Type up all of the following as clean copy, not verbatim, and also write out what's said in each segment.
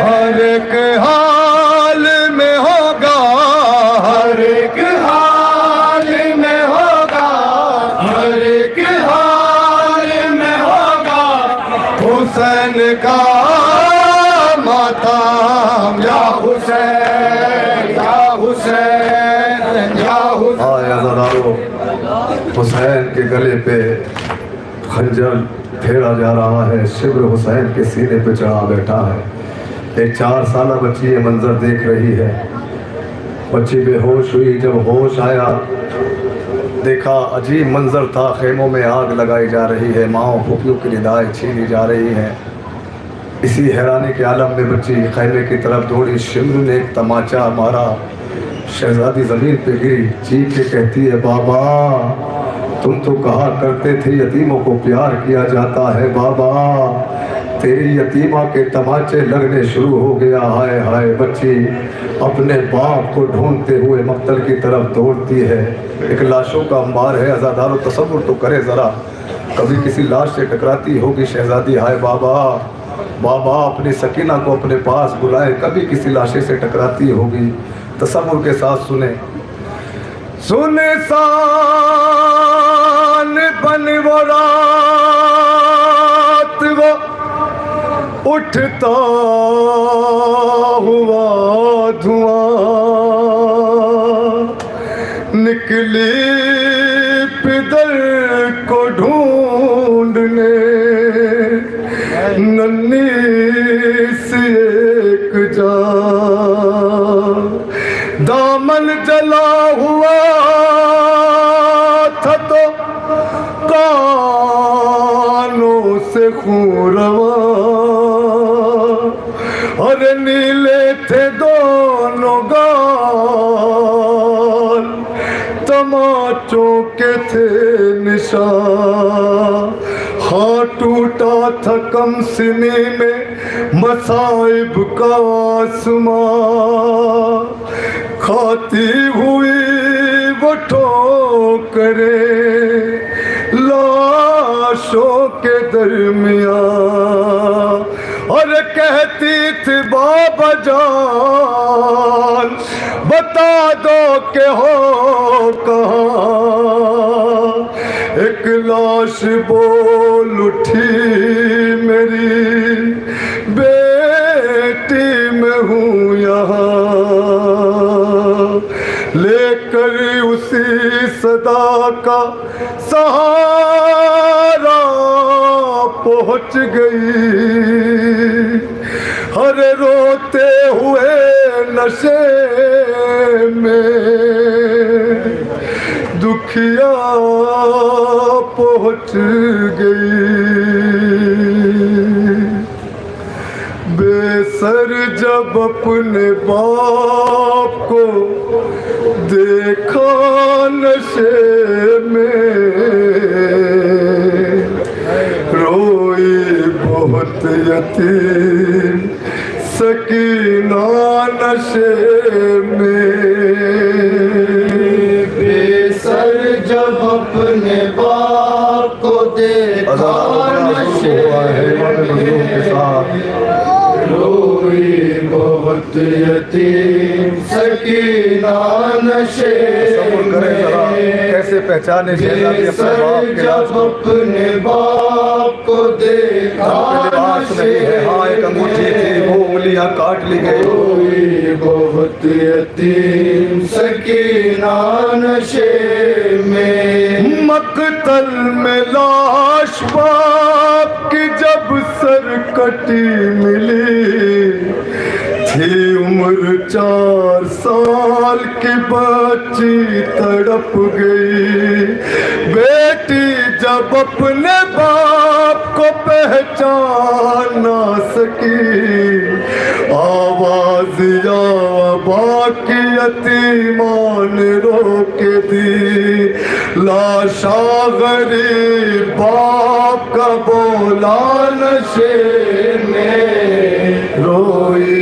ہر ایک حال میں ہوگا، ہر ایک حال میں ہوگا، ہر ایک حال میں ہوگا حسین کا ماتم، یا حسین یا حسین یا حسین۔ آئے عزادارو، حسین کے گلے پہ خنجر پھیرا جا رہا ہے، شبر حسین کے سینے پہ چڑھا بیٹھا ہے۔ ایک 4 سالہ بچی یہ منظر دیکھ رہی ہے۔ بچی بے ہوش ہوئی، جب ہوش آیا دیکھا عجیب منظر تھا، خیموں میں آگ لگائی جا رہی ہے، ماؤں پھوپھیوں کی ندائیں چھینی جا رہی ہیں۔ اسی حیرانی کے عالم میں بچی خیمے کی طرف دوڑی، شمر نے ایک تماچا مارا، شہزادی زمین پہ گری، چیخ کے کہتی ہے بابا تم تو کہا کرتے تھے یتیموں کو پیار کیا جاتا ہے، بابا تیری یتیمہ کے تماچے لگنے شروع ہو گیا۔ ہائے ہائے، بچی اپنے باپ کو ڈھونڈتے ہوئے مقتل کی طرف دوڑتی ہے۔ ایک لاشوں کا انبار ہے، عزادارو تصور تو کرے ذرا، کبھی کسی لاش سے ٹکراتی ہوگی شہزادی، ہائے بابا بابا اپنی سکینہ کو اپنے پاس بلائے، کبھی کسی لاشے سے ٹکراتی ہوگی۔ تصور کے ساتھ سنیں۔ سنسان بن وہ رات وہ اٹھتا ہوا دھواں، نکلی پدر کو ڈھونڈنے ننھی سی ایک جان، دامن جلا ہوا تھا تو کانوں سے خون رواں، اور نیلے تھے دونوں گال، تماچوں کے تھے نشان، ہاں ٹوٹا تھا کم سنی میں مصائب کا آسمان، کھاتی ہوئی وہ ٹھوکریں لاشوں کے درمیان، اور کہتی تھی بابا جان بتا دو کہ ہو کہاں، ایک لاش بول اٹھی میری بیٹی میں ہوں یہاں، لے کر اسی صدا کا سہارا پہنچ گئی، ہر روتے ہوئے نشے میں دکھیا پہنچ گئی، بے سر جب اپنے باپ کو دیکھا نشے میں، روئی بہت یتیم سکینہ نشے میں، بے سر جب اپنے باپ کو دیکھا نشے میں، روئی بہت یتیم سکینہ نشے میں، کیسے پہچانے شہزادی اپنے باپ کے جب اپنے باپ کو دیکھا نشے میں، ہاں ایک انگوٹھی تھی وہ انگلیاں کاٹ لی گئی، روئی بہت یتیم سکینہ نشے میں، مقتل میں لاش باپ کی جب سر کٹی ملی، تھی عمر 4 سال کی بچی تڑپ گئی، بیٹی جب اپنے باپ کو پہچان نہ سکی، آواز یا باقی یتیمان رو کے دی، لاشا غریب باپ کا بولا نشے میں، روئی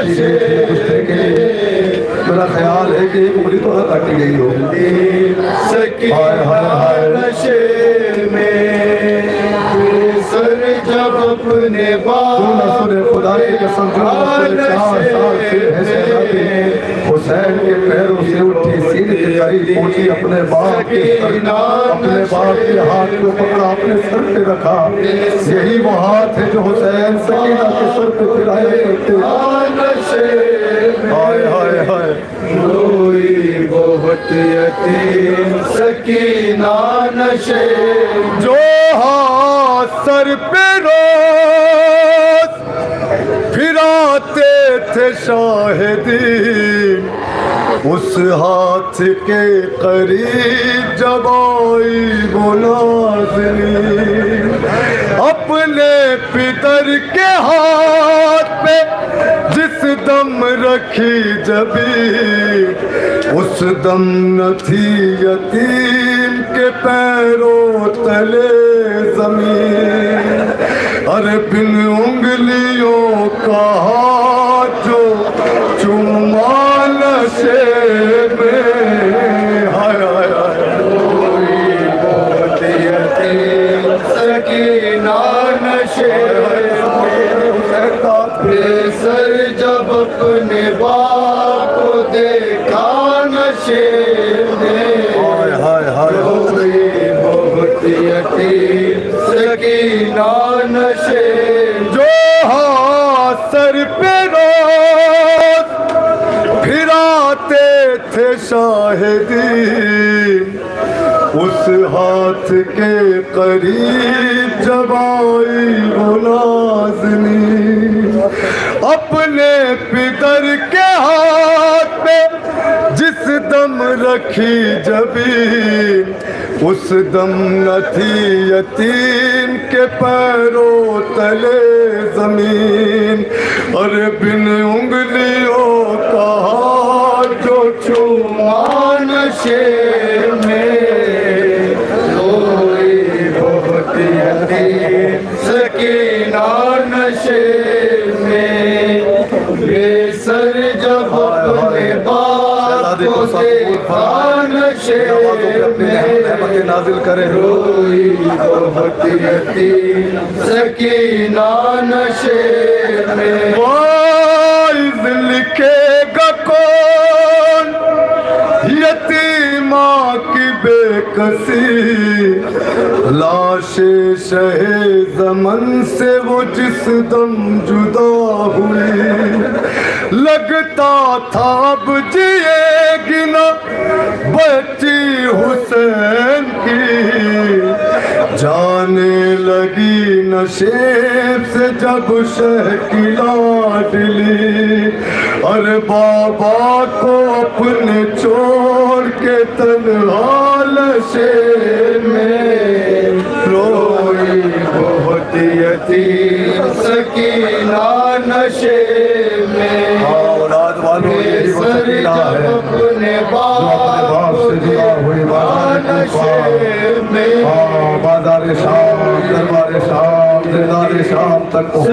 کاٹی گئی تھی گزرے کے لیے میرا خیال ہے کہ ایک انگلی تو نہ کاٹی گئی ہو نشے میں سر جب اپنے تو نہ سنے خدا کی قسم جو نہ سنے 4 سال سے ایسے جاتے ہیں حسین کے پیروں سے اٹھی سینے کے قریب پہنچی اپنے باپ کے ہاتھ کو پکڑا اپنے سر پہ رکھا یہی وہ ہاتھ ہے جو حسین سکینہ کے سر پہ پھرایا کرتے ہائے ہائے ہائے روئی بہت یتیم سکینہ نشے جو ہاتھ سر پہ روز پھراتے تھے شاہدین اس ہاتھ کے قریب جب آئی وہ نازنین اپنے پدر کے ہاتھ پہ جس دم رکھی جبین اس دم نہ تھی یتیم کے پیروں تلے زمین ارے بن انگلیوں کا ہاتھ جو چوما نشے میں ہائے ہائے ہائے سکینہ نشے سر جب اپنے باپ کو دیکھا نشے میں روئی بہت یتیم سکینہ نشے جو ہاتھ سر پہ روز پھراتے تھے شاہدین اس ہاتھ کے قریب جب آئی وہ نازنین اپنے پدر کے ہاتھ پہ جس دم رکھی جبین اس دم نہ تھی یتیم کے پیروں تلے زمین اور بن انگلیوں کا ہاتھ جو چوما نشے میں روئی بہت یتیم سکینہ نشے میں بے سر جب اپنے باپ کو دیکھا نشے میں نازل کرے روئی بہت یتیم سکینہ نشے میں وائز لکھے گا کون یتیمہ کی بے کسی لاش شہ زمن سے وہ جس دم جدا ہوئی لگتا تھا اب جیے گی نہ بچی حسین کی جانے لگی نشیب سے جب شہ کی لاڈلی اور بابا کو اپنے چھوڑ کے تنہا لشے میں روئی بہت یتیم سکینہ نشے میں اولاد والوں یہی وہ سکینہ ہے جو اپنے باپ سے جدا ہوئی نشے میں بازار شام دربار شام دیدار شام تک پہنچ